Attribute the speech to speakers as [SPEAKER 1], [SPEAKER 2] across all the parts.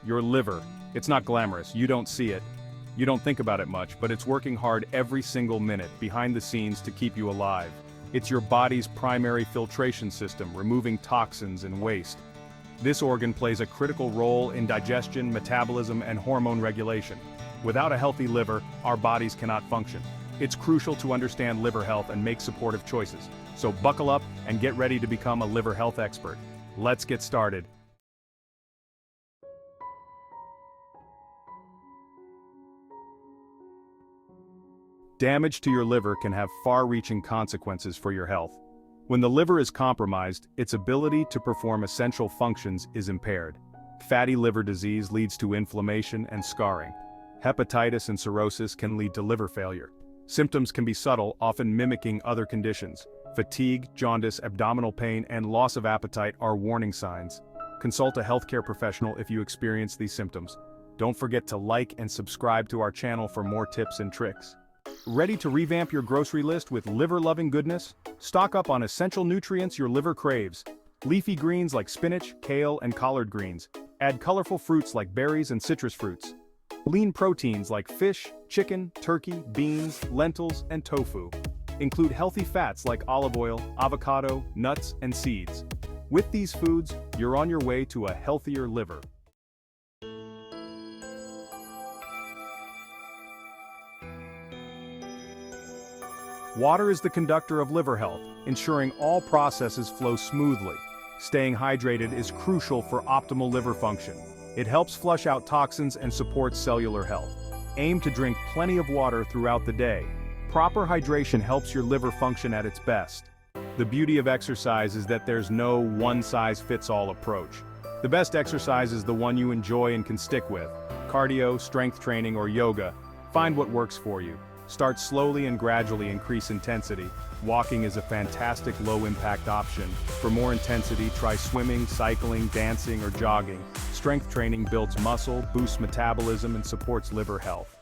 [SPEAKER 1] your liver. It's not glamorous, you don't see it. You don't think about it much, but it's working hard every single minute behind the scenes to keep you alive. It's your body's primary filtration system, removing toxins and waste. This organ plays a critical role in digestion, metabolism, and hormone regulation. Without a healthy liver, our bodies cannot function. It's crucial to understand liver health and make supportive choices. So buckle up and get ready to become a liver health expert. Let's get started. Damage to your liver can have far-reaching consequences for your health. When the liver is compromised, its ability to perform essential functions is impaired. Fatty liver disease leads to inflammation and scarring. Hepatitis and cirrhosis can lead to liver failure. Symptoms can be subtle, often mimicking other conditions. Fatigue, jaundice, abdominal pain, and loss of appetite are warning signs. Consult a healthcare professional if you experience these symptoms. Don't forget to like and subscribe to our channel for more tips and tricks. Ready to revamp your grocery list with liver-loving goodness? Stock up on essential nutrients your liver craves. Leafy greens like spinach, kale, and collard greens. Add colorful fruits like berries and citrus fruits. Lean proteins like fish, chicken, turkey, beans, lentils, and tofu. Include healthy fats like olive oil, avocado, nuts, and seeds. With these foods, you're on your way to a healthier liver. Water is the conductor of liver health, ensuring all processes flow smoothly. Staying hydrated is crucial for optimal liver function. It helps flush out toxins and supports cellular health. Aim to drink plenty of water throughout the day. Proper hydration helps your liver function at its best. The beauty of exercise is that there's no one-size-fits-all approach. The best exercise is the one you enjoy and can stick with. Cardio, strength training, or yoga. Find what works for you. Start slowly and gradually increase intensity. Walking is a fantastic low-impact option. For more intensity, try swimming, cycling, dancing, or jogging. Strength training builds muscle, boosts metabolism, and supports liver health.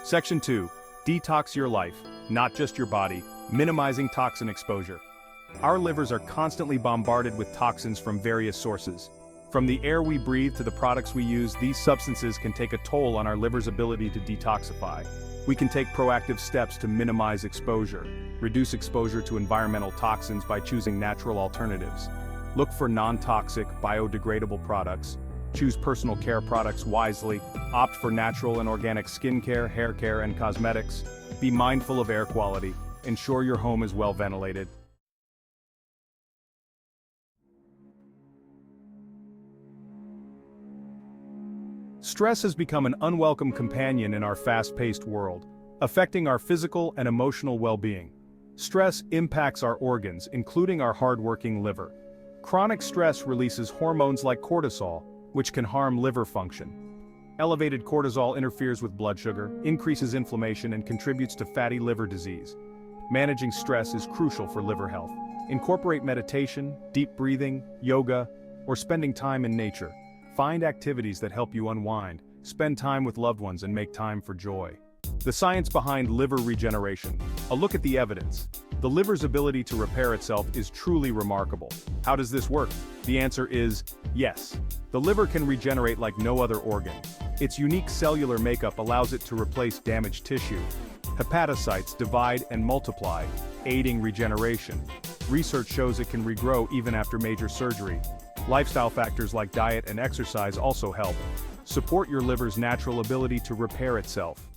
[SPEAKER 1] Section 2. Detox your life, not just your body. Minimizing toxin exposure. Our livers are constantly bombarded with toxins from various sources. From the air we breathe to the products we use, these substances can take a toll on our liver's ability to detoxify. We can take proactive steps to minimize exposure. Reduce exposure to environmental toxins by choosing natural alternatives. Look for non-toxic, biodegradable products. Choose personal care products wisely. Opt for natural and organic skincare, hair care, and cosmetics. Be mindful of air quality. Ensure your home is well ventilated. Stress has become an unwelcome companion in our fast-paced world, affecting our physical and emotional well-being. Stress impacts our organs, including our hard-working liver. Chronic stress releases hormones like cortisol, which can harm liver function. Elevated cortisol interferes with blood sugar, increases inflammation, and contributes to fatty liver disease. Managing stress is crucial for liver health. Incorporate meditation, deep breathing, yoga, or spending time in nature. Find activities that help you unwind, spend time with loved ones, and make time for joy. The science behind liver regeneration. A look at the evidence. The liver's ability to repair itself is truly remarkable. How does this work? The answer is yes. The liver can regenerate like no other organ. Its unique cellular makeup allows it to replace damaged tissue. Hepatocytes divide and multiply, aiding regeneration. Research shows it can regrow even after major surgery. Lifestyle factors like diet and exercise also help. Support your liver's natural ability to repair itself.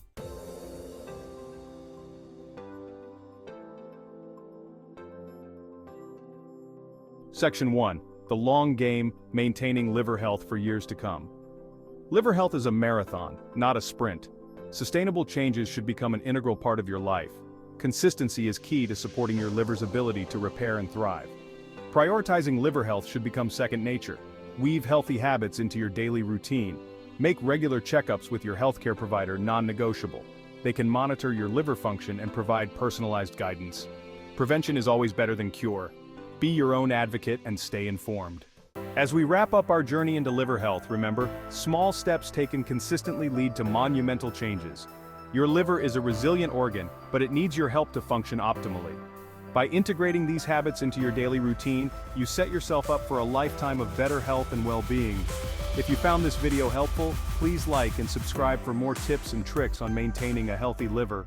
[SPEAKER 1] Section 1. The long game, maintaining liver health for years to come. Liver health is a marathon, not a sprint. Sustainable changes should become an integral part of your life. Consistency is key to supporting your liver's ability to repair and thrive. Prioritizing liver health should become second nature. Weave healthy habits into your daily routine. Make regular checkups with your healthcare provider non-negotiable. They can monitor your liver function and provide personalized guidance. Prevention is always better than cure. Be your own advocate and stay informed. As we wrap up our journey into liver health, remember, small steps taken consistently lead to monumental changes. Your liver is a resilient organ, but it needs your help to function optimally. By integrating these habits into your daily routine, you set yourself up for a lifetime of better health and well-being. If you found this video helpful, please like and subscribe for more tips and tricks on maintaining a healthy liver.